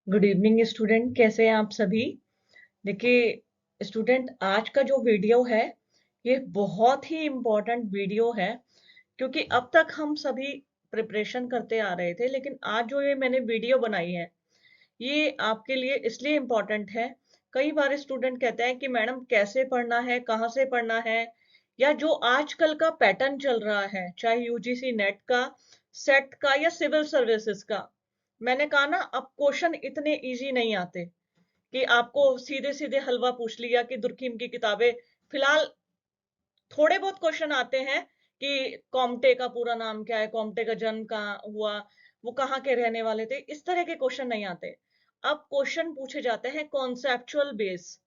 Good evening student, कैसे हैं आप सभी। देखिए स्टूडेंट, आज का जो वीडियो है ये बहुत ही इम्पोर्टेंट वीडियो है, क्योंकि अब तक हम सभी प्रिपरेशन करते आ रहे थे, लेकिन आज जो ये मैंने वीडियो बनाई है ये आपके लिए इसलिए इम्पोर्टेंट है। कई बार स्टूडेंट कहते हैं कि मैडम कैसे पढ़ना है, कहाँ से पढ़ना है, या जो आजकल का पैटर्न चल रहा है, चाहे यूजीसी नेट का, सेट का या सिविल सर्विसेज का। मैंने कहा ना, अब क्वेश्चन इतने इजी नहीं आते कि आपको सीधे सीधे हलवा पूछ लिया कि दुर्खीम की किताबें। फिलहाल थोड़े बहुत क्वेश्चन आते हैं कि कॉम्टे का पूरा नाम क्या है, कॉम्टे का जन्म कहाँ हुआ, वो कहाँ के रहने वाले थे, इस तरह के क्वेश्चन नहीं आते। अब क्वेश्चन पूछे जाते हैं कॉन्सेप्चुअल बेस।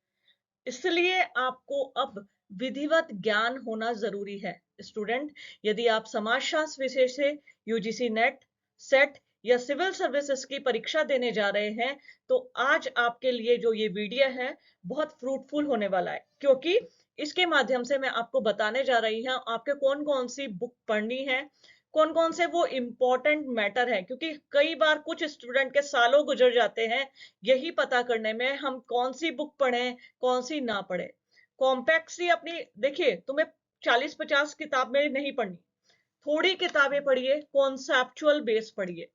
इसलिए आपको अब विधिवत ज्ञान होना जरूरी है स्टूडेंट। यदि आप समाजशास्त्र विषय से यूजीसी नेट, सेट या सिविल सर्विसेज की परीक्षा देने जा रहे हैं, तो आज आपके लिए जो ये वीडियो है बहुत फ्रूटफुल होने वाला है, क्योंकि इसके माध्यम से मैं आपको बताने जा रही हूँ आपके कौन कौन सी बुक पढ़नी है, कौन कौन से वो इम्पोर्टेंट मैटर है। क्योंकि कई बार कुछ स्टूडेंट के सालों गुजर जाते हैं यही पता करने में हम कौन सी बुक पढ़ें, कौन सी ना पढ़े। कॉम्पैक्ट अपनी देखिए, तुम्हें 40-50 किताबें नहीं पढ़नी, थोड़ी किताबें पढ़िए, कॉन्सेप्चुअल बेस पढ़िए।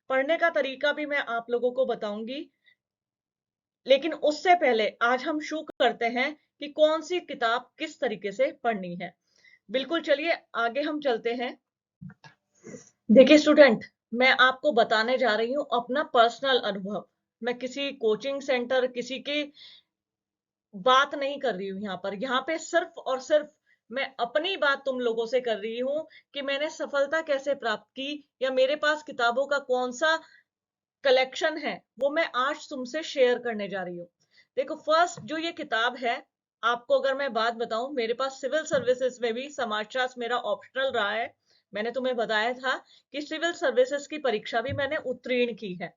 पढ़ने का तरीका भी मैं आप लोगों को बताऊंगी, लेकिन उससे पहले आज हम शुरू करते हैं कि कौन सी किताब किस तरीके से पढ़नी है। बिल्कुल, चलिए आगे हम चलते हैं। देखिए स्टूडेंट, मैं आपको बताने जा रही हूँ अपना पर्सनल अनुभव। मैं किसी कोचिंग सेंटर, किसी की बात नहीं कर रही हूँ यहाँ पे सिर्फ और सिर्फ मैं अपनी बात तुम लोगों से कर रही हूँ कि मैंने सफलता कैसे प्राप्त की, या मेरे पास किताबों का कौन सा कलेक्शन है, वो मैं आज तुमसे शेयर करने जा रही हूँ। देखो, फर्स्ट जो ये किताब है, आपको अगर मैं बात बताऊं, मेरे पास सिविल सर्विसेज में भी समाजशास्त्र मेरा ऑप्शनल रहा है। मैंने तुम्हें बताया था कि सिविल सर्विसेज की परीक्षा भी मैंने उत्तीर्ण की है।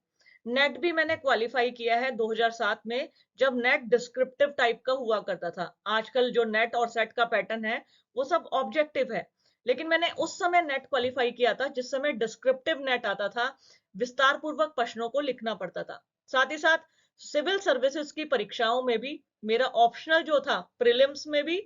नेट भी मैंने क्वालिफाई किया है 2007 में, जब नेट डिस्क्रिप्टिव टाइप का हुआ करता था। आजकल जो नेट और सेट का पैटर्न है वो सब ऑब्जेक्टिव है, लेकिन मैंने उस समय नेट क्वालिफाई किया था जिस समय डिस्क्रिप्टिव नेट आता था, विस्तार पूर्वक प्रश्नों को लिखना पड़ता था। साथ ही साथ सिविल सर्विसेज की परीक्षाओं में भी मेरा ऑप्शनल जो था, प्रीलिम्स में भी,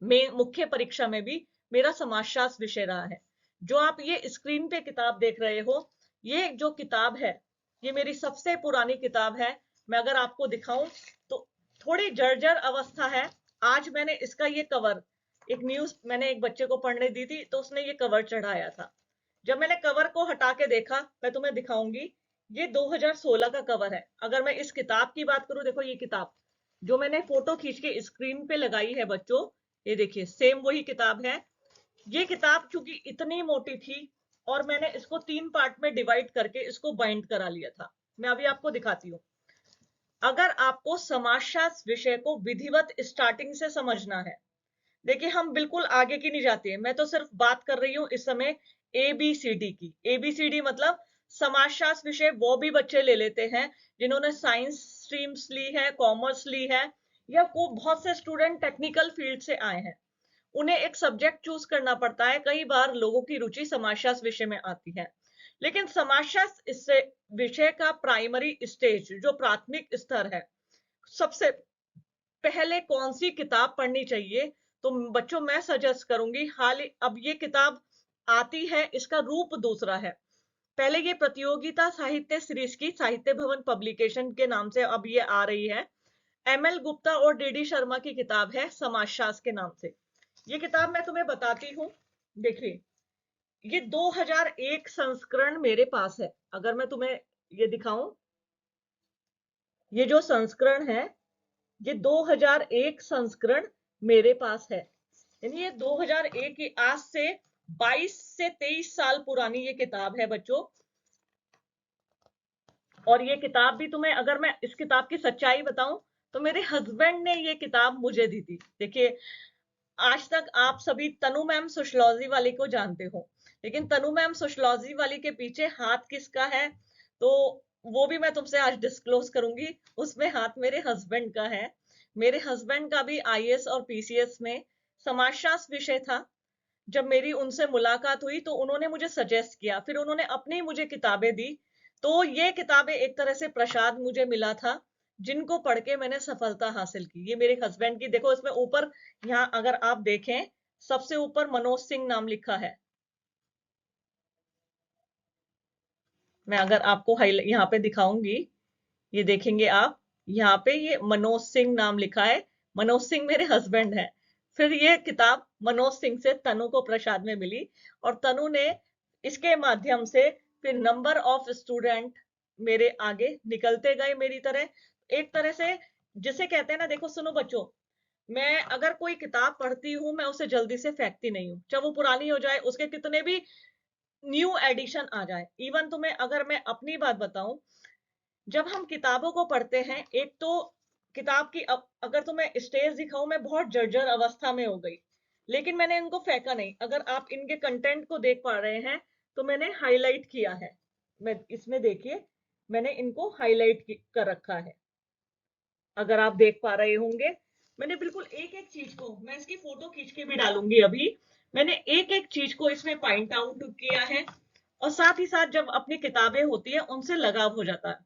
मुख्य परीक्षा में भी मेरा समाजशास्त्र विषय रहा है। जो आप ये स्क्रीन पे किताब देख रहे हो, ये जो किताब है ये मेरी सबसे पुरानी किताब है। मैं अगर आपको दिखाऊं तो थोड़ी जर्जर अवस्था है। आज मैंने इसका ये कवर, एक न्यूज मैंने एक बच्चे को पढ़ने दी थी तो उसने ये कवर चढ़ाया था। जब मैंने कवर को हटा के देखा, मैं तुम्हें दिखाऊंगी, ये 2016 का कवर है। अगर मैं इस किताब की बात करूं, देखो ये किताब जो मैंने फोटो खींच के स्क्रीन पे लगाई है बच्चों, ये देखिए सेम वही किताब है। ये किताब चूंकि इतनी मोटी थी और मैंने इसको 3 पार्ट में डिवाइड करके इसको बाइंड करा लिया था। मैं अभी आपको दिखाती हूँ। अगर आपको समाजशास्त्र विषय को विधिवत स्टार्टिंग से समझना है, देखिए हम बिल्कुल आगे की नहीं जाते हैं, मैं तो सिर्फ बात कर रही हूँ इस समय एबीसीडी की। एबीसीडी मतलब समाजशास्त्र विषय वो भी बच्चे ले लेते हैं जिन्होंने साइंस स्ट्रीम्स ली है, कॉमर्स ली है, या को बहुत से स्टूडेंट टेक्निकल फील्ड से आए हैं। उन्हें एक सब्जेक्ट चूज करना पड़ता है, कई बार लोगों की रुचि समाजशास्त्र विषय में आती है। लेकिन समाजशास्त्र इससे विषय का प्राइमरी स्टेज, जो प्राथमिक स्तर है, सबसे पहले कौन सी किताब पढ़नी चाहिए, तो बच्चों मैं सजेस्ट करूंगी, अब ये किताब आती है, इसका रूप दूसरा है। पहले ये प्रतियोगिता साहित्य सीरीज की साहित्य भवन पब्लिकेशन के नाम से अब ये आ रही है। एमएल गुप्ता और डीडी शर्मा की किताब है समाजशास्त्र के नाम से। ये किताब मैं तुम्हें बताती हूँ। देखिए, ये 2001 संस्करण मेरे पास है। अगर मैं तुम्हें ये दिखाऊं, ये जो संस्करण है ये 2001 संस्करण मेरे पास है। यानी ये 2001 की, आज से 22 से 23 साल पुरानी ये किताब है बच्चों। और ये किताब भी तुम्हें, अगर मैं इस किताब की सच्चाई बताऊं, तो मेरे हस्बैंड ने ये किताब मुझे दी थी। देखिए, आज तक आप सभी तनु मैम सोशियोलॉजी वाली को जानते हो, लेकिन तनु मैम सोशियोलॉजी वाली के पीछे हाथ किसका है, तो वो भी मैं तुमसे आज डिस्क्लोज करूंगी। उसमें हाथ मेरे हस्बैंड का है। मेरे हस्बैंड का भी आईएएस और पीसीएस में समाजशास्त्र विषय था। जब मेरी उनसे मुलाकात हुई तो उन्होंने मुझे सजेस्ट किया, फिर उन्होंने अपनी मुझे किताबें दी। तो ये किताबें एक तरह से प्रसाद मुझे मिला था, जिनको पढ़ के मैंने सफलता हासिल की। ये मेरे हस्बैंड की, देखो इसमें ऊपर, यहाँ अगर आप देखें, सबसे ऊपर मनोज सिंह नाम लिखा है। मैं अगर आपको हाईलाइट यहाँ पे दिखाऊंगी, ये देखेंगे आप, यहाँ पे ये मनोज सिंह नाम लिखा है। मनोज सिंह मेरे हस्बैंड है। फिर ये किताब मनोज सिंह से तनु को प्रसाद में मिली, और तनु ने इसके माध्यम से फिर नंबर ऑफ स्टूडेंट मेरे आगे निकलते गए मेरी तरह। एक तरह से जिसे कहते हैं ना, देखो सुनो बच्चों, मैं अगर कोई किताब पढ़ती हूँ, मैं उसे जल्दी से फेंकती नहीं हूँ, चाहे वो पुरानी हो जाए, उसके कितने भी न्यू एडिशन आ जाए। इवन तुम्हें अगर मैं अपनी बात बताऊं, जब हम किताबों को पढ़ते हैं, एक तो किताब की अगर तुम्हें स्टेज दिखाऊं, मैं बहुत जर्जर अवस्था में हो गई, लेकिन मैंने इनको फेंका नहीं। अगर आप इनके कंटेंट को देख पा रहे हैं, तो मैंने हाईलाइट किया है। मैं इसमें देखिए, मैंने इनको हाईलाइट कर रखा है, अगर आप देख पा रहे होंगे। मैंने बिल्कुल एक एक चीज को, मैं इसकी फोटो खींच के भी डालूंगी अभी, मैंने एक एक चीज को इसमें पॉइंट आउट किया है। और साथ ही साथ जब अपनी किताबें होती है, उनसे लगाव हो जाता है।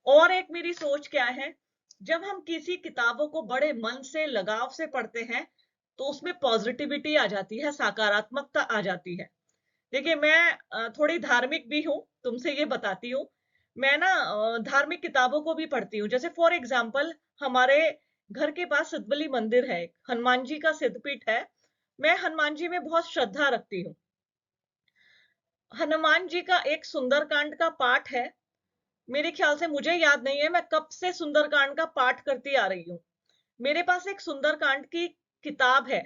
और एक मेरी सोच क्या है, जब हम किसी किताबों को बड़े मन से लगाव से पढ़ते हैं, तो उसमें पॉजिटिविटी आ जाती है, सकारात्मकता आ जाती है। देखिए मैं थोड़ी धार्मिक भी हूँ, तुमसे ये बताती हूँ। मैं ना धार्मिक किताबों को भी पढ़ती हूँ। जैसे फॉर एग्जाम्पल, हमारे घर के पास सिद्धबली मंदिर है, हनुमान जी का सिद्धपीठ है। मैं हनुमान जी में बहुत श्रद्धा रखती हूँ। हनुमान जी का एक सुंदरकांड का पाठ है, मेरे ख्याल से, मुझे याद नहीं है, मैं कब से सुंदरकांड का पाठ करती आ रही हूँ। मेरे पास एक सुंदरकांड की किताब है,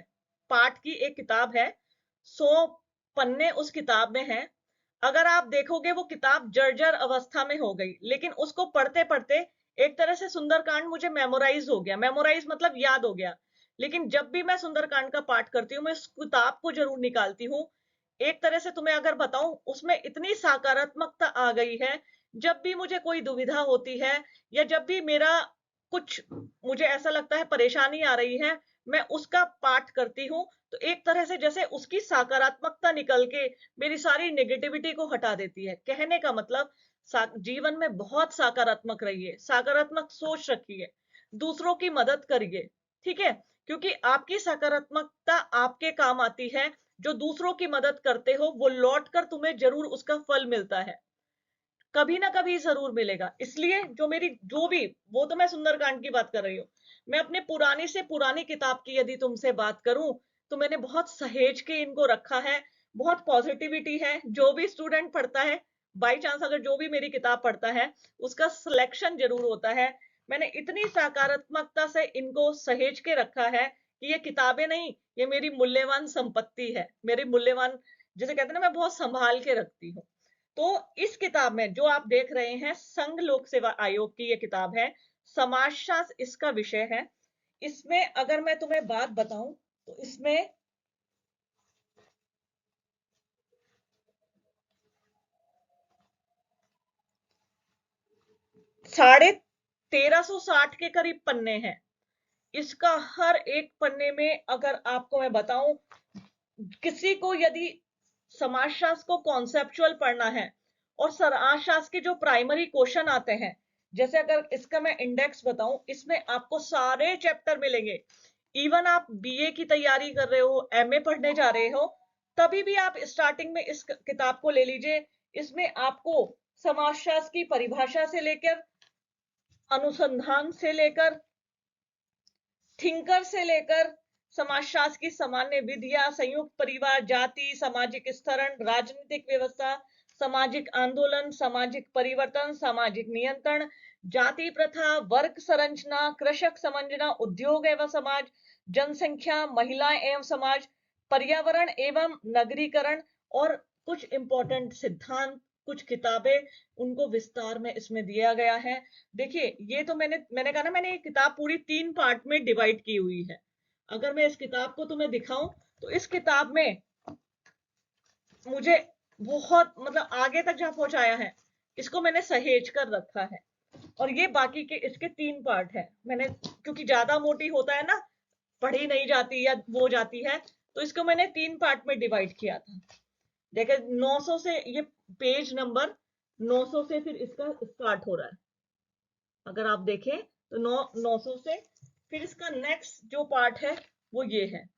पाठ की एक किताब है, 100 पन्ने उस किताब में है। अगर आप देखोगे, वो किताब जर्जर अवस्था में हो गई, लेकिन उसको पढ़ते पढ़ते एक तरह से सुंदरकांड मुझे मेमोराइज हो गया। मेमोराइज मतलब याद हो गया। लेकिन जब भी मैं सुंदरकांड का पाठ करती हूँ, मैं इस किताब को जरूर निकालती हूँ। एक तरह से तुम्हें अगर बताऊं, उसमें इतनी सकारात्मकता आ गई है। जब भी मुझे कोई दुविधा होती है, या जब भी मेरा कुछ, मुझे ऐसा लगता है परेशानी आ रही है, मैं उसका पाठ करती हूँ, तो एक तरह से जैसे उसकी सकारात्मकता निकल के मेरी सारी नेगेटिविटी को हटा देती है। कहने का मतलब, जीवन में बहुत सकारात्मक रहिए, सकारात्मक सोच रखिए, दूसरों की मदद करिए, ठीक है? क्योंकि आपकी सकारात्मकता आपके काम आती है। जो दूसरों की मदद करते हो, वो लौट कर तुम्हें जरूर उसका फल मिलता है, कभी ना कभी जरूर मिलेगा। इसलिए जो मेरी, जो भी, वो तो मैं सुंदरकांड की बात कर रही हूँ। मैं अपने पुरानी से पुरानी किताब की यदि तुमसे बात करूं, तो मैंने बहुत सहेज के इनको रखा है। बहुत पॉजिटिविटी है। जो भी स्टूडेंट पढ़ता है, बाई चांस अगर जो भी मेरी किताब पढ़ता है, उसका सिलेक्शन जरूर होता है। मैंने इतनी सकारात्मकता से इनको सहेज के रखा है कि ये किताबें नहीं, ये मेरी मूल्यवान संपत्ति है, मेरी मूल्यवान, जिसे कहते हैं ना, मैं बहुत संभाल के रखती हूँ। तो इस किताब में जो आप देख रहे हैं, संघ लोक सेवा आयोग की ये किताब है, समाजशास्त्र इसका विषय है। इसमें अगर मैं तुम्हें बात बताऊं, तो इसमें 1360 के करीब पन्ने हैं। इसका हर एक पन्ने में, अगर आपको मैं बताऊं, किसी को यदि समाजशास्त्र को कॉन्सेप्चुअल पढ़ना है, और समाजशास्त्र के जो प्राइमरी क्वेश्चन आते हैं, जैसे अगर इसका मैं इंडेक्स बताऊं, इसमें आपको सारे चैप्टर मिलेंगे। इवन आप बीए की तैयारी कर रहे हो, एमए पढ़ने जा रहे हो, तभी भी आप स्टार्टिंग में इस किताब को ले लीजिए। इसमें आपको समाजशास्त्र की परिभाषा से लेकर, अनुसंधान से लेकर, थिंकर से लेकर, समाजशास्त्र की सामान्य विधियां, संयुक्त परिवार, जाति, सामाजिक स्तरण, राजनीतिक व्यवस्था, सामाजिक आंदोलन, सामाजिक परिवर्तन, सामाजिक नियंत्रण, जाति प्रथा, वर्ग संरचना, कृषक समंजना, उद्योग एवं समाज, जनसंख्या, महिलाएं एवं समाज, पर्यावरण एवं नगरीकरण, और कुछ इंपॉर्टेंट सिद्धांत, कुछ किताबें, उनको विस्तार में इसमें दिया गया है। देखिए, ये तो मैंने कहा ना, मैंने ये किताब पूरी 3 पार्ट में डिवाइड की हुई है। अगर मैं इस किताब को तुम्हें दिखाऊं, तो इस किताब में मुझे बहुत, मतलब आगे तक जहां पहुंचाया है, इसको मैंने सहेज कर रखा है। और ये बाकी के इसके 3 पार्ट है। मैंने, क्योंकि ज्यादा मोटी होता है ना, पढ़ी नहीं जाती या वो जाती है, तो इसको मैंने 3 पार्ट में डिवाइड किया था। देखिए 900 से ये पेज नंबर 900 से फिर इसका स्टार्ट हो रहा है। अगर आप देखें तो 900 से फिर इसका नेक्स्ट जो पार्ट है वो ये है,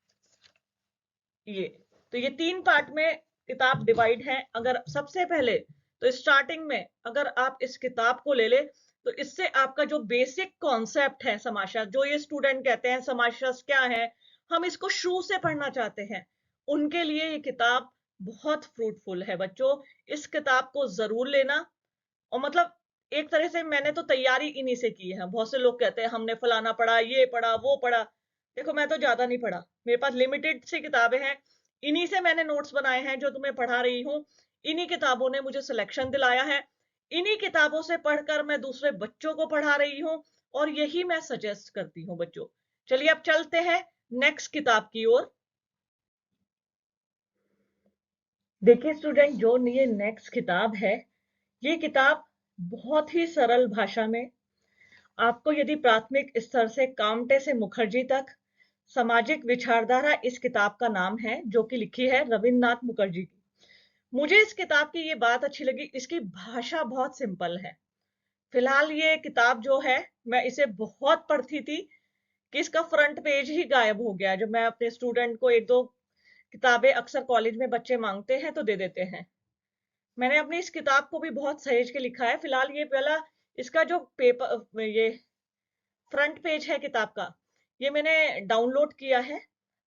ये। तो ये 3 पार्ट में किताब डिवाइड है। अगर सबसे पहले तो स्टार्टिंग में अगर आप इस किताब को ले ले तो इससे आपका जो बेसिक कॉन्सेप्ट है समाजशास्त्र, जो ये स्टूडेंट कहते हैं समाजशास्त्र क्या है, हम इसको शुरू से पढ़ना चाहते हैं, उनके लिए ये किताब बहुत फ्रूटफुल है बच्चों। इस किताब को जरूर लेना। और मतलब एक तरह से मैंने तो तैयारी इन्हीं से की है। बहुत से लोग कहते हैं हमने फलाना पढ़ा, ये पढ़ा, वो पढ़ा। देखो मैं तो ज्यादा नहीं पढ़ा, मेरे पास लिमिटेड सी किताबें हैं, इन्हीं से मैंने नोट्स बनाए हैं जो तुम्हें पढ़ा रही हूँ। इन्हीं किताबों ने मुझे सिलेक्शन दिलाया है, इन्हीं किताबों से पढ़कर मैं दूसरे बच्चों को पढ़ा रही हूँ, और यही मैं सजेस्ट करती हूँ बच्चों। चलिए अब चलते हैं नेक्स्ट किताब की ओर। देखिए स्टूडेंट, जो ये नेक्स्ट किताब है, ये किताब बहुत ही सरल भाषा में आपको, यदि प्राथमिक स्तर से कामटे से मुखर्जी तक, सामाजिक विचारधारा इस किताब का नाम है, जो कि लिखी है रविन्द्रनाथ मुखर्जी की। मुझे इस किताब की ये बात अच्छी लगी, इसकी भाषा बहुत सिंपल है। फिलहाल ये किताब जो है, मैं इसे बहुत पढ़ती थी कि इसका फ्रंट पेज ही गायब हो गया। जब मैं अपने स्टूडेंट को एक दो किताबें, अक्सर कॉलेज में बच्चे मांगते हैं तो दे देते हैं। मैंने अपनी इस किताब को भी बहुत सहेज के लिखा है। फिलहाल ये पहला, इसका जो पेपर, ये फ्रंट पेज है किताब का, ये मैंने डाउनलोड किया है।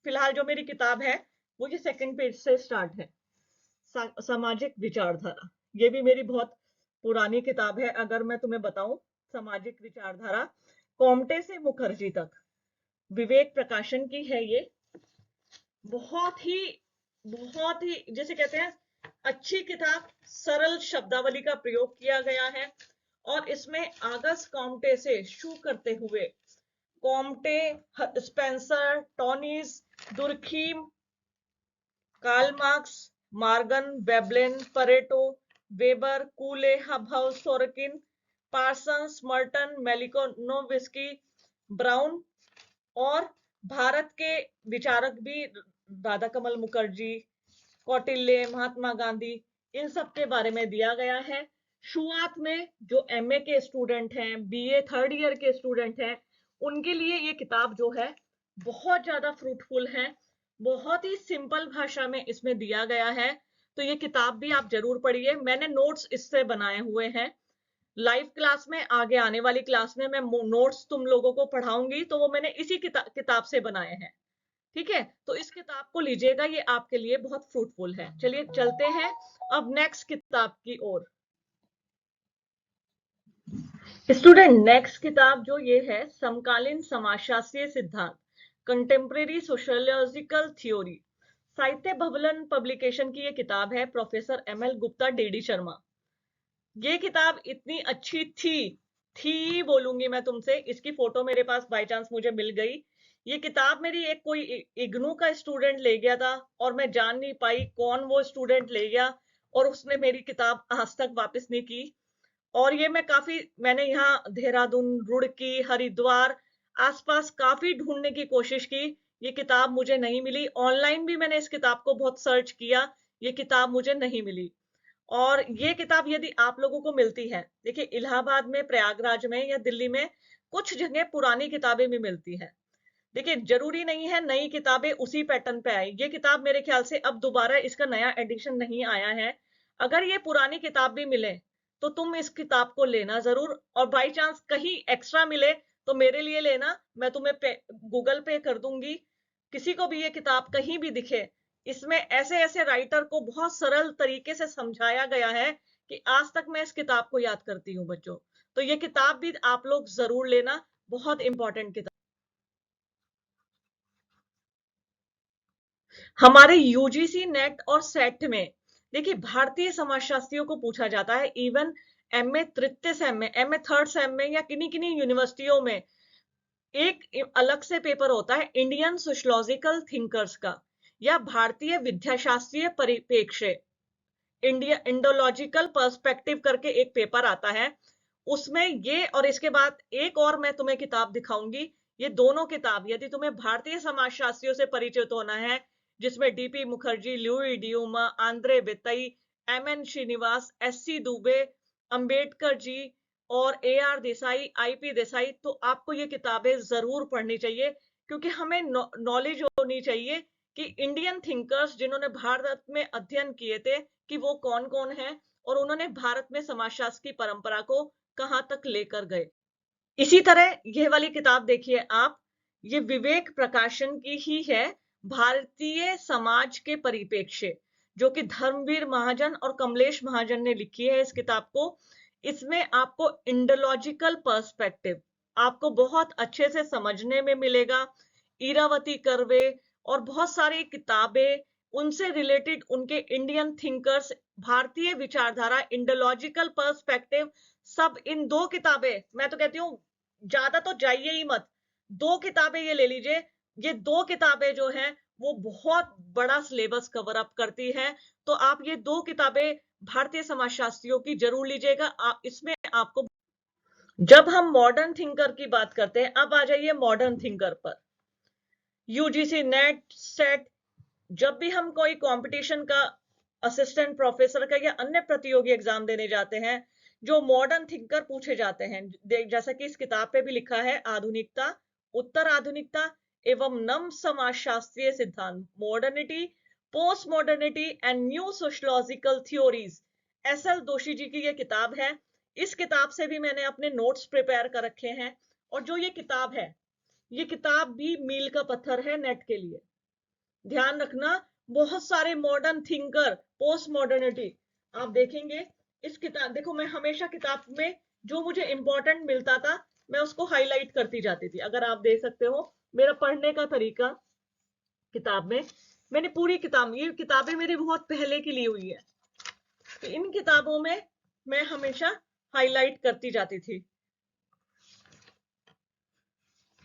फिलहाल जो मेरी किताब है वो ये सेकंड पेज से स्टार्ट है, सामाजिक विचारधारा। ये भी मेरी बहुत पुरानी किताब है, अगर मैं तुम्हें बताऊं। सामाजिक विचारधारा, कोमटे से मुखर्जी तक, विवेक प्रकाशन की है ये। बहुत ही बहुत ही जैसे कहते हैं अच्छी किताब, सरल शब्दावली का प्रयोग किया गया है। और इसमें आगस कॉम्टे से शुरू करते हुए Comte, Spencer, Tonnies, Durkheim, Karl Marx, Morgan, Veblen, Pareto, Weber, Cooley, हबहल, Sorokin, Parsons, Merton, Malinowski, Brown, और भारत के विचारक भी राधा कमल मुखर्जी, कौटिल्य, महात्मा गांधी, इन सब के बारे में दिया गया है। शुरुआत में जो एमए के स्टूडेंट हैं, बीए थर्ड ईयर के स्टूडेंट हैं, उनके लिए ये किताब जो है बहुत ज्यादा फ्रूटफुल है। बहुत ही सिंपल भाषा में इसमें दिया गया है। तो ये किताब भी आप जरूर पढ़िए। मैंने नोट्स इससे बनाए हुए हैं। लाइव क्लास में, आगे आने वाली क्लास में मैं नोट्स तुम लोगों को पढ़ाऊंगी, तो वो मैंने इसी किताब से बनाए हैं। ठीक है, तो इस किताब को लीजिएगा, ये आपके लिए बहुत फ्रूटफुल है। चलिए चलते हैं अब नेक्स्ट किताब की ओर। स्टूडेंट, नेक्स्ट किताब जो ये है, समकालीन समाजशास्त्रीय सिद्धांत, कंटेम्प्रेरी सोशियोलॉजिकल थ्योरी, साहित्य भवन पब्लिकेशन की ये किताब है, professor M L Gupta, DD Sharma. ये किताब इतनी अच्छी थी बोलूंगी मैं तुमसे। इसकी फोटो मेरे पास बाय चांस मुझे मिल गई। ये किताब मेरी एक कोई इग्नू का स्टूडेंट ले गया था, और मैं जान नहीं पाई कौन वो स्टूडेंट ले गया, और उसने मेरी किताब आज तक वापस नहीं की। और ये मैंने यहाँ देहरादून, रुड़की, हरिद्वार आसपास काफी ढूंढने की कोशिश की, ये किताब मुझे नहीं मिली। ऑनलाइन भी मैंने इस किताब को बहुत सर्च किया, ये किताब मुझे नहीं मिली। और ये किताब यदि आप लोगों को मिलती है, देखिए इलाहाबाद में, प्रयागराज में या दिल्ली में कुछ जगह पुरानी किताबें भी मिलती हैं। देखिए जरूरी नहीं है नई किताबें उसी पैटर्न पे आए। ये किताब मेरे ख्याल से अब दोबारा इसका नया एडिशन नहीं आया है। अगर ये पुरानी किताब भी मिले तो तुम इस किताब को लेना जरूर, और बाई चांस कहीं एक्स्ट्रा मिले तो मेरे लिए लेना, मैं तुम्हें गूगल पे कर दूंगी। किसी को भी ये किताब कहीं भी दिखे, इसमें ऐसे ऐसे राइटर को बहुत सरल तरीके से समझाया गया है कि आज तक मैं इस किताब को याद करती हूँ बच्चों। तो ये किताब भी आप लोग जरूर लेना, बहुत इंपॉर्टेंट किताब। हमारे यूजीसी नेट और सेट में देखिए भारतीय समाजशास्त्रियों को पूछा जाता है। इवन एमए तृतीय सेम में, एमए थर्ड सेम में, या किन्हीं किन्हीं यूनिवर्सिटियों में एक अलग से पेपर होता है इंडियन सोशियोलॉजिकल थिंकर्स का, या भारतीय विद्याशास्त्रीय परिप्रेक्ष्य, इंडिया इंडोलॉजिकल पर्सपेक्टिव करके एक पेपर आता है। उसमें ये, और इसके बाद एक और मैं तुम्हें किताब दिखाऊंगी। ये दोनों किताब यदि तुम्हें भारतीय समाजशास्त्रियों से परिचित होना है, जिसमें DP Mukherjee, Louis Dumont, Andre Beteille, M N Srinivas, S C Dube, Ambedkar ji और AR देसाई, IP देसाई, तो आपको ये किताबें जरूर पढ़नी चाहिए, क्योंकि हमें नॉलेज होनी चाहिए कि इंडियन थिंकर्स जिन्होंने भारत में अध्ययन किए थे कि वो कौन कौन है, और उन्होंने भारत में समाजशास्त्र की परंपरा को कहां तक लेकर गए। इसी तरह यह वाली किताब देखिए आप, ये विवेक प्रकाशन की ही है, भारतीय समाज के परिप्रेक्ष्य, जो कि धर्मवीर महाजन और कमलेश महाजन ने लिखी है इस किताब को। इसमें आपको इंडोलॉजिकल पर्सपेक्टिव आपको बहुत अच्छे से समझने में मिलेगा। इरावती कर्वे और बहुत सारी किताबें, उनसे रिलेटेड उनके इंडियन थिंकर्स, भारतीय विचारधारा, इंडोलॉजिकल पर्सपेक्टिव, सब इन दो किताबें, मैं तो कहती हूँ ज्यादा तो जाइए ही मत, दो किताबें ये ले लीजिए। ये दो किताबें जो हैं वो बहुत बड़ा सिलेबस कवर अप करती हैं, तो आप ये दो किताबें भारतीय समाजशास्त्रियों की जरूर लीजिएगा। इसमें आपको, जब हम मॉडर्न थिंकर की बात करते हैं, अब आ जाइए मॉडर्न थिंकर पर। यूजीसी नेट सेट, जब भी हम कोई कंपटीशन का, असिस्टेंट प्रोफेसर का या अन्य प्रतियोगी एग्जाम देने जाते हैं, जो मॉडर्न थिंकर पूछे जाते हैं, जैसा कि इस किताब पे भी लिखा है, आधुनिकता, उत्तर आधुनिकता एवं नव समाजशास्त्रीय सिद्धांत, modernity, post modernity and new sociological theories, SL Doshi जी की ये किताब है। इस किताब से भी मैंने अपने नोट्स प्रिपेयर कर रखे हैं, और जो ये किताब है, ये किताब भी मील का पत्थर है नेट के लिए। ध्यान रखना, बहुत सारे मॉडर्न थिंकर, पोस्ट मॉडर्निटी, आप देखेंगे इस किताब, देखो मैं हमेशा किताब में जो मुझे इंपॉर्टेंट मिलता था मैं उसको हाईलाइट करती जाती थी। अगर आप देख सकते हो मेरा पढ़ने का तरीका, किताब में मैंने पूरी किताब, ये किताबें मेरी बहुत पहले की ली हुई है, तो इन किताबों में मैं हमेशा हाईलाइट करती जाती थी।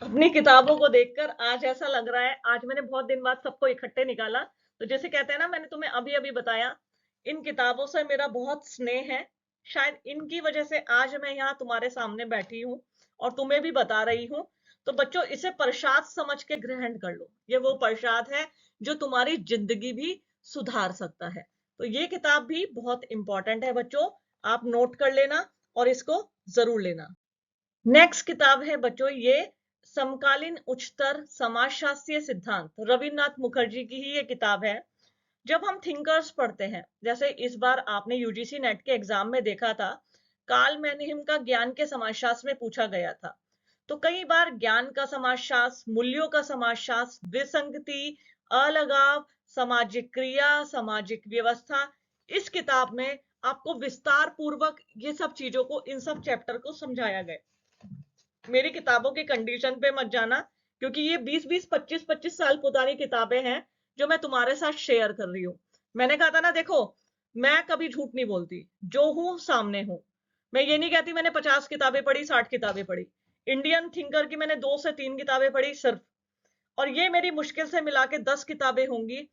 अपनी किताबों को देखकर आज ऐसा लग रहा है, आज मैंने बहुत दिन बाद सबको इकट्ठे निकाला, तो जैसे कहते हैं ना, मैंने तुम्हें अभी अभी बताया, इन किताबों से मेरा बहुत स्नेह है। शायद इनकी वजह से आज मैं यहाँ तुम्हारे सामने बैठी हूँ और तुम्हें भी बता रही हूँ। तो बच्चों, इसे प्रसाद समझ के ग्रहण कर लो, ये वो प्रसाद है जो तुम्हारी जिंदगी भी सुधार सकता है। तो ये किताब भी बहुत इंपॉर्टेंट है बच्चों, आप नोट कर लेना और इसको जरूर लेना। नेक्स्ट किताब है बच्चों, ये समकालीन उच्चतर समाजशास्त्रीय सिद्धांत, रविन्द्रनाथ मुखर्जी की ही ये किताब है। जब हम थिंकर्स पढ़ते हैं, जैसे इस बार आपने यूजीसी नेट के एग्जाम में देखा था, कार्ल मैनहिम का ज्ञान के समाजशास्त्र में पूछा गया था। तो कई बार ज्ञान का समाजशास्त्र, मूल्यों का समाजशास्त्र, विसंगति, अलगाव, सामाजिक क्रिया, सामाजिक व्यवस्था, इस किताब में आपको विस्तार पूर्वक ये सब चीजों को, इन सब चैप्टर को समझाया गया। मेरी किताबों की कंडीशन पे मत जाना, क्योंकि ये 20-20, 25-25 साल पुरानी किताबें हैं जो मैं तुम्हारे साथ शेयर कर रही हूँ। मैंने कहा था ना, देखो मैं कभी झूठ नहीं बोलती, जो हूं सामने हूं। मैं ये नहीं कहती मैंने 50 किताबें पढ़ी, 60 किताबें पढ़ी। इंडियन थिंकर की मैंने 2 से 3 किताबें पढ़ी सिर्फ, और ये मेरी मुश्किल से मिला के 10 किताबें होंगी,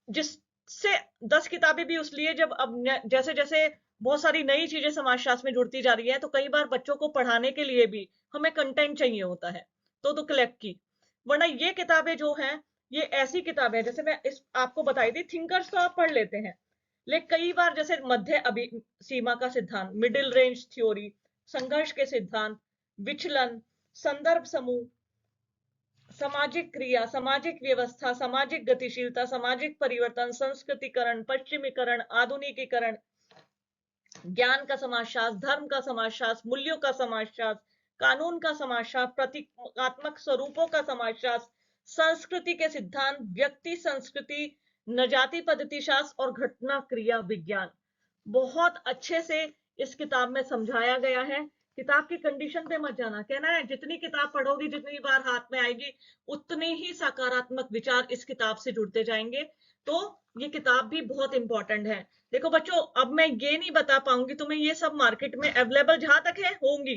जिससे 10 किताबें भी उसलिए, जब अब जैसे जैसे बहुत सारी नई चीजें समाजशास्त्र में जुड़ती जा रही है, तो कई बार बच्चों को पढ़ाने के लिए भी हमें कंटेंट चाहिए होता है, तो कलेक्ट की। वरना ये किताबें जो हैं, ये ऐसी किताबें, जैसे मैं इस आपको बताई थी, थिंकर्स तो आप पढ़ लेते हैं, लेकिन कई बार जैसे मध्य अभी सीमा का सिद्धांत, मिडिल रेंज थ्योरी, संघर्ष के सिद्धांत, विचलन, संदर्भ समूह, सामाजिक क्रिया, सामाजिक व्यवस्था, सामाजिक गतिशीलता, सामाजिक परिवर्तन, संस्कृतिकरण, पश्चिमीकरण, आधुनिकीकरण, ज्ञान का समाजशास्त्र, धर्म का समाजशास्त्र, मूल्यों का समाजशास्त्र, कानून का समाजशास्त्र, प्रतीकात्मक स्वरूपों का समाजशास्त्र, संस्कृति के सिद्धांत, व्यक्ति संस्कृति, नजाति पद्धति शास्त्र और घटना क्रिया विज्ञान, बहुत अच्छे से इस किताब में समझाया गया है। किताब की कंडीशन पे मत जाना, कहना है जितनी किताब पढ़ोगी, जितनी बार हाथ में आएगी, उतने ही सकारात्मक विचार इस किताब से जुड़ते जाएंगे। तो ये किताब भी बहुत इंपॉर्टेंट है। देखो बच्चों, अब मैं ये नहीं बता पाऊंगी तुम्हें, ये सब मार्केट में अवेलेबल जहां तक है होंगी,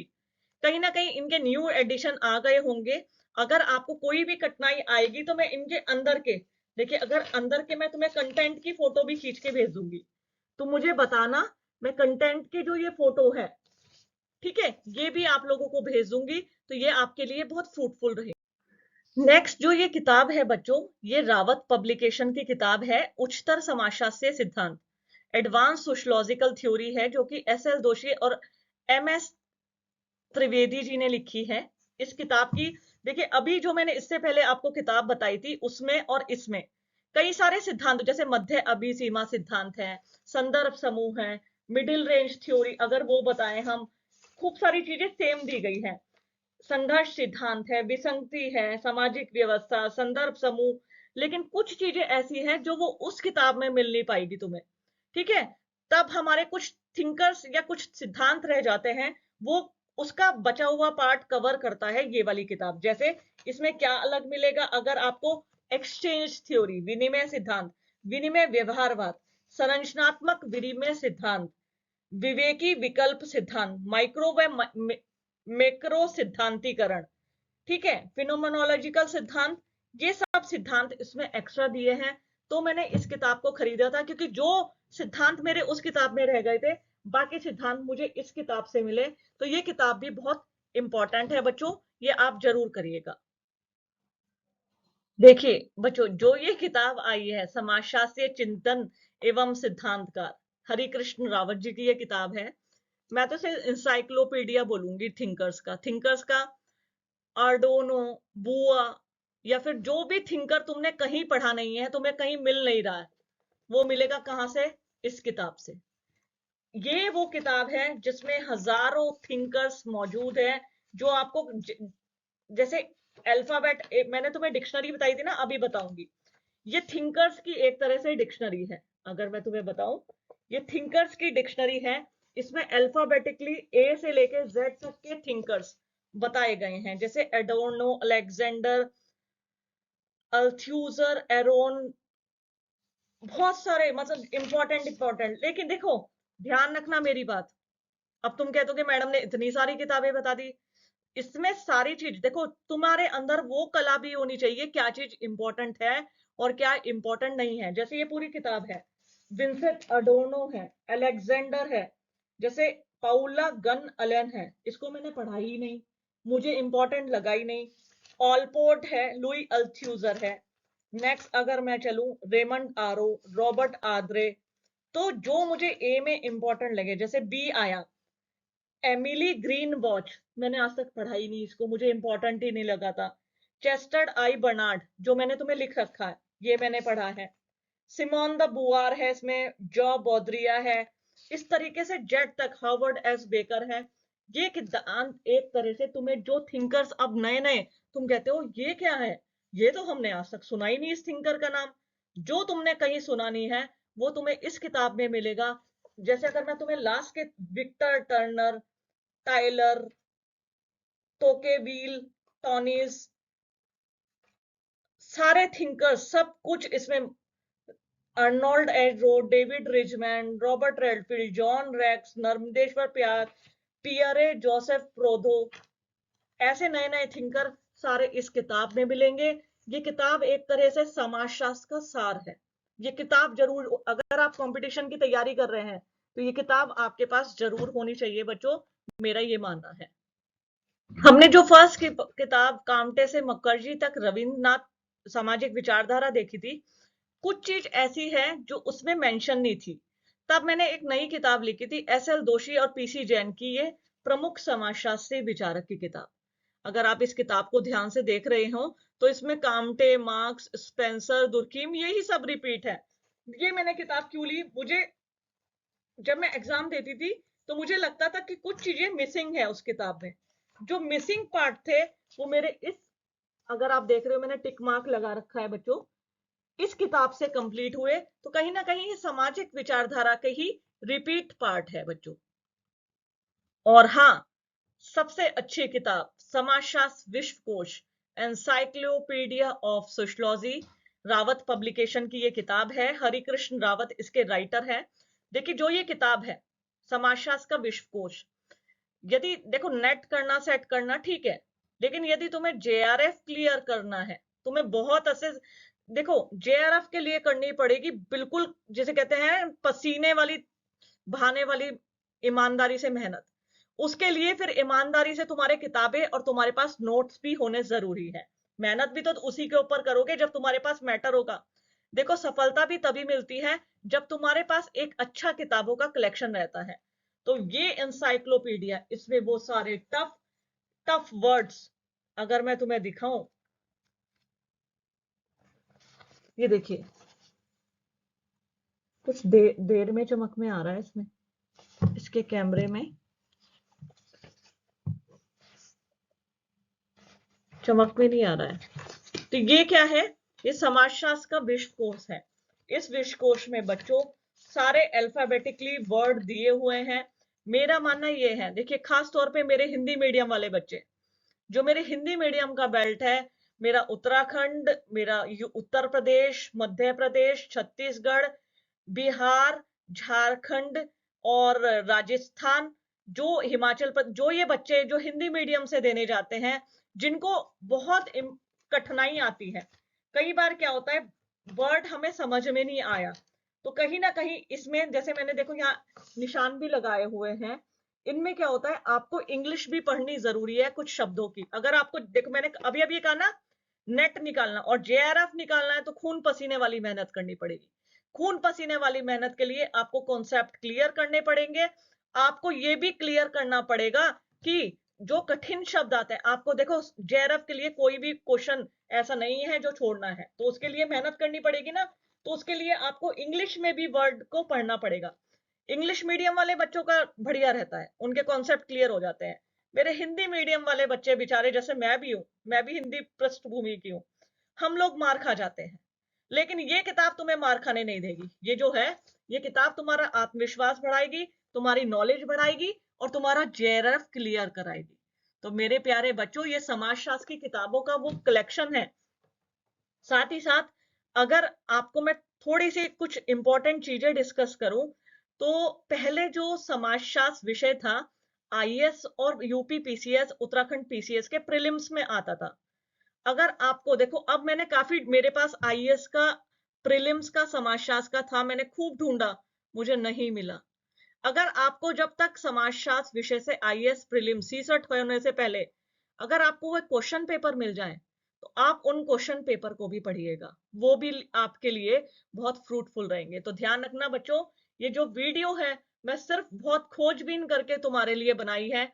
कहीं ना कहीं इनके न्यू एडिशन आ गए होंगे। अगर आपको कोई भी कठिनाई आएगी तो मैं इनके अंदर के, देखिए अगर अंदर के मैं तुम्हें कंटेंट की फोटो भी खींच के भेज दूंगी, तो मुझे बताना, मैं कंटेंट के जो ये फोटो है, ठीक है, ये भी आप लोगों को भेज दूंगी, तो ये आपके लिए बहुत फ्रूटफुल रहे। नेक्स्ट जो ये किताब है बच्चों, ये रावत पब्लिकेशन की किताब है, उच्चतर समाजशास्त्रीय सिद्धांत, एडवांस सोशलॉजिकल थ्योरी है, जो कि एस.एल. जोशी और एम.एस. त्रिवेदी जी ने लिखी है। इस किताब की देखिए, अभी जो मैंने इससे पहले आपको किताब बताई थी, उसमें और इसमें कई सारे सिद्धांत, जैसे मध्य अभिसीमा सिद्धांत है, संदर्भ समूह है, मिडिल रेंज थ्योरी, अगर वो बताएं हम, खूब सारी चीजें सेम दी गई है। संघर्ष सिद्धांत है, विसंगति है, सामाजिक व्यवस्था, संदर्भ समूह, लेकिन कुछ चीजें ऐसी हैं जो वो उस किताब में मिल नहीं पाएगी तुम्हें। ठीक है, तब हमारे कुछ थिंकर्स या कुछ सिद्धांत रह जाते हैं, वो उसका बचा हुआ पार्ट कवर करता है ये वाली किताब। जैसे इसमें क्या अलग मिलेगा, अगर आपको एक्सचेंज थ्योरी, विनिमय सिद्धांत, विनिमय व्यवहारवाद, संरचनात्मक विनिमय सिद्धांत, विवेकी विकल्प सिद्धांत, माइक्रो व मैक्रो सिद्धांतीकरण, ठीक है, फिनोमेनोलॉजिकल सिद्धांत, ये सब सिद्धांत इसमें एक्स्ट्रा दिए हैं। तो मैंने इस किताब को खरीदा था, क्योंकि जो सिद्धांत मेरे उस किताब में रह गए थे, बाकी सिद्धांत मुझे इस किताब से मिले। तो ये किताब भी बहुत इंपॉर्टेंट है बच्चों, ये आप जरूर करिएगा। देखिए बच्चों, जो ये किताब आई है, समाजशास्त्रीय चिंतन एवं सिद्धांतकार, हरिकृष्ण रावत जी की ये किताब है। मैं तो इसे इंसाइक्लोपीडिया बोलूंगी थिंकर्स का। आर्डोनो, बुआ, या फिर जो भी थिंकर तुमने कहीं पढ़ा नहीं है, तुम्हें कहीं मिल नहीं रहा है, वो मिलेगा कहां से? इस किताब से। ये वो किताब है जिसमें हजारों थिंकर्स मौजूद है, जो आपको जैसे अल्फाबेट, मैंने तुम्हें डिक्शनरी बताई थी ना, अभी बताऊंगी। ये थिंकर्स की एक तरह से डिक्शनरी है। अगर मैं तुम्हें बताऊं, ये थिंकर्स की डिक्शनरी है। इसमें अल्फाबेटिकली ए से लेकर जेड तक के थिंकर्स बताए गए हैं, जैसे एडोर्नो, अलेक्जेंडर, अल्थ्यूजर, एरोन, बहुत सारे, मतलब इंपॉर्टेंट। लेकिन देखो, ध्यान रखना मेरी बात। अब तुम कहते हो कि मैडम ने इतनी सारी किताबें बता दी, इसमें सारी चीज देखो, तुम्हारे अंदर वो कला भी होनी चाहिए, क्या चीज इंपॉर्टेंट है और क्या इंपॉर्टेंट नहीं है। जैसे ये पूरी किताब है, विंसेंट अडोर्नो है, अलेक्जेंडर है, जैसे पाउला गन अलेन है, इसको मैंने पढ़ा ही नहीं, मुझे इंपॉर्टेंट लगा ही नहीं। ऑलपोर्ट है, लुई अल्थ्यूजर है। नेक्स्ट अगर मैं चलूं, रेमंड आरो, रॉबर्ट आद्रे। तो जो मुझे ए में इंपॉर्टेंट लगे, जैसे बी आया, एमिली ग्रीन वॉच, मैंने आज तक पढ़ा ही नहीं इसको, मुझे इंपॉर्टेंट ही नहीं लगा था। चेस्टर्ड आई बर्नार्ड, जो मैंने तुम्हें लिख रखा है, ये मैंने पढ़ा है। सिमोन द बुआर है इसमें, जॉ बॉद्रिया है, इस तरीके से जेड तक, हार्वर्ड एस बेकर है। ये सिद्धांत एक तरह से तुम्हें, जो थिंकर्स अब नए नए तुम कहते हो ये क्या है, ये तो हमने आज तक सुना ही नहीं इस थिंकर का नाम, जो तुमने कहीं सुना नहीं है, वो तुम्हें इस किताब में मिलेगा। जैसे अगर मैं तुम्हें लास्ट के, Victor Turner, Tylor, Tocqueville, Tonnies, सारे थिंकर्स, सब कुछ इसमें, अर्नोल्ड एड्रो, David Riesman, Robert Redfield, John Rex, Narmadeshwar प्यार, पियरे जोसेफ प्रोधो, ऐसे नए नए थिंकर सारे इस किताब में मिलेंगे। ये किताब एक तरह से समाजशास्त्र का सार है। ये किताब जरूर, अगर आप कंपटीशन की तैयारी कर रहे हैं, तो ये किताब आपके पास जरूर होनी चाहिए बच्चों, मेरा ये मानना है। हमने जो फर्स्ट किताब कामटे से मुखर्जी तक रविन्द्रनाथ सामाजिक विचारधारा देखी थी, कुछ चीज ऐसी है जो उसमें मेंशन नहीं थी। तब मैंने एक नई किताब लिखी थी, एस.एल. जोशी और पी.सी. जैन की, ये प्रमुख समाजशास्त्री विचारक की किताब। अगर आप इस किताब को ध्यान से देख रहे हो, तो इसमें कामटे, मार्क्स, स्पेंसर, दुर्कीम, यही सब रिपीट है। ये मैंने किताब क्यों ली, मुझे जब मैं एग्जाम देती थी, तो मुझे लगता था कि कुछ चीजें मिसिंग है उस किताब में। जो मिसिंग पार्ट थे, वो मेरे इस, अगर आप देख रहे हो मैंने टिक मार्क लगा रखा है बच्चों, इस किताब से कंप्लीट हुए। तो कहीं ना कहीं ये सामाजिक विचारधारा के ही रिपीट पार्ट है बच्चों। और हाँ, सबसे अच्छी किताब, समाजशास्त्र विश्वकोश, encyclopedia of sociology, Rawat publication की ये किताब है। हरिकृष्ण रावत इसके राइटर है। देखिए, जो ये किताब है, समाजशास्त्र का विश्वकोश, यदि देखो, नेट करना, सेट करना ठीक है, लेकिन यदि तुम्हें जेआरएफ क्लियर करना है, तुम्हें बहुत अच्छे, देखो जेआरएफ के लिए करनी पड़ेगी बिल्कुल, जिसे कहते हैं पसीने वाली, बहाने वाली, ईमानदारी से मेहनत। उसके लिए फिर ईमानदारी से तुम्हारे किताबें और तुम्हारे पास नोट्स भी होने जरूरी है। मेहनत भी तो उसी के ऊपर करोगे जब तुम्हारे पास मैटर होगा। देखो सफलता भी तभी मिलती है जब तुम्हारे पास एक अच्छा किताबों का कलेक्शन रहता है। तो ये एनसाइक्लोपीडिया, इसमें वो सारे टफ टफ वर्ड्स अगर मैं तुम्हें दिखाऊं, ये देखिए कुछ देर में चमक में आ रहा है इसमें, इसके कैमरे में चमक में नहीं आ रहा है। तो ये क्या है, ये समाजशास्त्र का विश्व कोश है। इस विश्व कोश में बच्चों सारे अल्फाबेटिकली वर्ड दिए हुए हैं। मेरा मानना ये है, देखिए खास तौर पे मेरे हिंदी मीडियम वाले बच्चे, जो मेरे हिंदी मीडियम का बेल्ट है, मेरा उत्तराखंड, मेरा उत्तर प्रदेश, मध्य प्रदेश, छत्तीसगढ़, बिहार, झारखंड और राजस्थान, जो हिमाचल प्रदेश, जो ये बच्चे जो हिंदी मीडियम से देने जाते हैं, जिनको बहुत कठिनाई आती है, कई बार क्या होता है वर्ड हमें समझ में नहीं आया, तो कहीं ना कहीं इसमें जैसे मैंने देखो यहाँ निशान भी लगाए हुए हैं, इनमें क्या होता है आपको इंग्लिश भी पढ़नी जरूरी है कुछ शब्दों की। अगर आपको देखो मैंने अभी अभी कहा ना, नेट निकालना और जेआरएफ निकालना है तो खून पसीने वाली मेहनत करनी पड़ेगी। खून पसीने वाली मेहनत के लिए आपको कॉन्सेप्ट क्लियर करने पड़ेंगे। आपको ये भी क्लियर करना पड़ेगा कि जो कठिन शब्द आते हैं, आपको देखो जेआरएफ के लिए कोई भी क्वेश्चन ऐसा नहीं है जो छोड़ना है, तो उसके लिए मेहनत करनी पड़ेगी ना। तो उसके लिए आपको इंग्लिश में भी वर्ड को पढ़ना पड़ेगा। इंग्लिश मीडियम वाले बच्चों का बढ़िया रहता है, उनके कॉन्सेप्ट क्लियर हो जाते हैं। मेरे हिंदी मीडियम वाले बच्चे बेचारे, जैसे मैं भी हूँ, मैं भी हिंदी पृष्ठभूमि की हूँ, हम लोग मार खा जाते हैं। लेकिन ये किताब तुम्हें मार खाने नहीं देगी। ये जो है, ये किताब तुम्हारा आत्मविश्वास बढ़ाएगी, तुम्हारी नॉलेज बढ़ाएगी और तुम्हारा जेआरएफ क्लियर कराएगी। तो मेरे प्यारे बच्चों, ये समाजशास्त्र की किताबों का वो कलेक्शन है। साथ ही साथ अगर आपको मैं थोड़ी सी कुछ इंपॉर्टेंट चीजें डिस्कस करूं, तो पहले जो समाजशास्त्र विषय था, आईएएस और यूपी पीसीएस, उत्तराखंड पीसीएस के प्रीलिम्स में आता था। अगर आपको देखो, अब मैंने काफी, मेरे पास आईएएस का प्रीलिम्स का समाजशास्त्र का था, मैंने खूब ढूंढा, मुझे नहीं मिला। अगर आपको जब तक समाजशास्त्र विषय से आईएएस प्रीलिम सीसट होने से पहले अगर आपको वो क्वेश्चन पेपर मिल जाए, तो आप उन क्वेश्चन पेपर को भी पढ़िएगा, वो भी आपके लिए बहुत फ्रूटफुल रहेंगे। तो ध्यान रखना बच्चों, ये जो वीडियो है मैं सिर्फ बहुत खोजबीन करके तुम्हारे लिए बनाई है।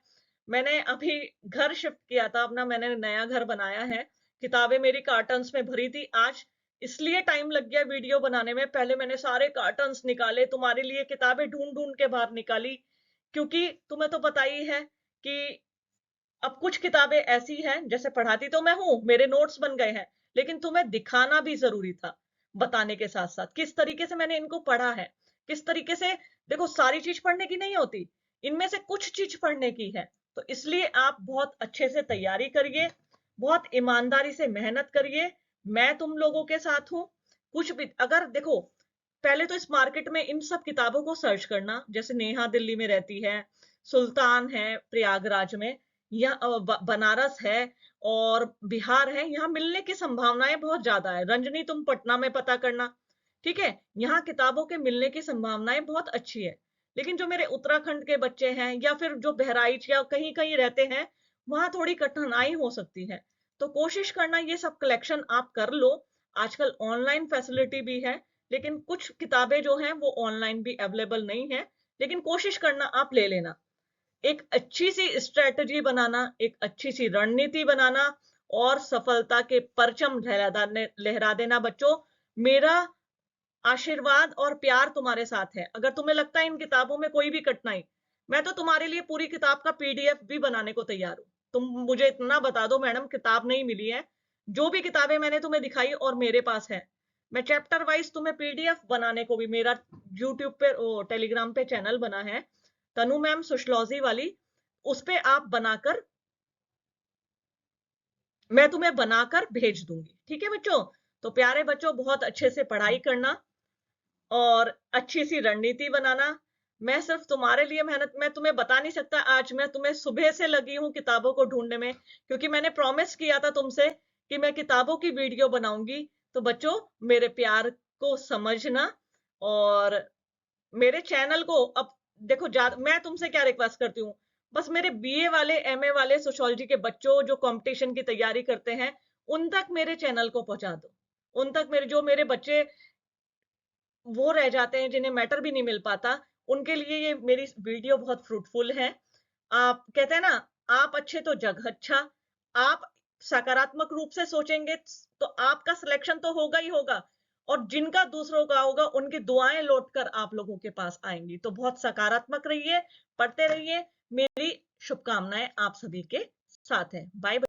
मैंने अभी घर शिफ्ट किया था अपना, मैंने नया घर बनाया है, किताबें मेरी कार्टन्स में भरी थी। आज इसलिए टाइम लग गया वीडियो बनाने में, पहले मैंने सारे कार्टन्स निकाले, तुम्हारे लिए किताबें ढूंढ ढूंढ के बाहर निकाली, क्योंकि तुम्हें तो पता ही है कि अब कुछ किताबें ऐसी हैं, जैसे पढ़ाती तो मैं हूं, मेरे नोट्स बन गए हैं, लेकिन तुम्हें दिखाना भी जरूरी था। बताने के साथ साथ किस तरीके से मैंने इनको पढ़ा है, किस तरीके से, देखो सारी चीज पढ़ने की नहीं होती, इनमें से कुछ चीज पढ़ने की है। तो इसलिए आप बहुत अच्छे से तैयारी करिए, बहुत ईमानदारी से मेहनत करिए, मैं तुम लोगों के साथ हूं। कुछ भी अगर देखो, पहले तो इस मार्केट में इन सब किताबों को सर्च करना, जैसे नेहा दिल्ली में रहती है, सुल्तान है प्रयागराज में, या बनारस है और बिहार है, यहाँ मिलने की संभावनाएं बहुत ज्यादा है। रंजनी तुम पटना में पता करना, ठीक है, यहाँ किताबों के मिलने की संभावनाएं बहुत अच्छी है। लेकिन जो मेरे उत्तराखंड के बच्चे हैं या फिर जो बहराइच या कहीं कहीं रहते हैं, वहां थोड़ी कठिनाई हो सकती है। तो कोशिश करना ये सब कलेक्शन आप कर लो। आजकल ऑनलाइन फैसिलिटी भी है, लेकिन कुछ किताबें जो हैं वो ऑनलाइन भी अवेलेबल नहीं है, लेकिन कोशिश करना आप ले लेना। एक अच्छी सी स्ट्रेटजी बनाना, एक अच्छी सी रणनीति बनाना और सफलता के परचम लहरा देना बच्चों। मेरा आशीर्वाद और प्यार तुम्हारे साथ है। अगर तुम्हें लगता है इन किताबों में कोई भी कठिनाई, मैं तो तुम्हारे लिए पूरी किताब का पीडीएफ भी बनाने को तैयार हूं। तुम मुझे इतना बता दो मैडम किताब नहीं मिली है, जो भी किताबें मैंने तुम्हें दिखाई और मेरे पास है, मैं चैप्टर वाइज तुम्हें पीडीएफ बनाने को भी, मेरा यूट्यूब पे टेलीग्राम पे चैनल बना है, तनु मैम सोशलॉजी वाली, उस पे आप बनाकर, मैं तुम्हें बनाकर भेज दूंगी, ठीक है बच्चों। तो प्यारे बच्चों, बहुत अच्छे से पढ़ाई करना और अच्छी सी रणनीति बनाना। मैं सिर्फ तुम्हारे लिए मेहनत, मैं तुम्हें बता नहीं सकता, आज मैं तुम्हें सुबह से लगी हूँ किताबों को ढूंढने में, क्योंकि मैंने प्रॉमिस किया था तुमसे कि मैं किताबों की वीडियो बनाऊंगी। तो बच्चों, मेरे प्यार को समझना और मेरे चैनल को अब देखो, मैं तुमसे क्या रिक्वेस्ट करती हूँ, बस मेरे बीए वाले एमए वाले सोशियोलॉजी के बच्चों जो कंपटीशन की तैयारी करते हैं, उन तक मेरे चैनल को पहुंचा दो, उन तक मेरे बच्चे वो रह जाते हैं जिन्हें मैटर भी नहीं मिल पाता, उनके लिए ये मेरी वीडियो बहुत फ्रूटफुल है। आप कहते हैं ना, आप अच्छे तो जग अच्छा। आप सकारात्मक रूप से सोचेंगे तो आपका सिलेक्शन तो होगा ही होगा, और जिनका दूसरों का होगा उनकी दुआएं लौटकर आप लोगों के पास आएंगी। तो बहुत सकारात्मक रहिए, पढ़ते रहिए। मेरी शुभकामनाएं आप सभी के साथ है। Bye bye.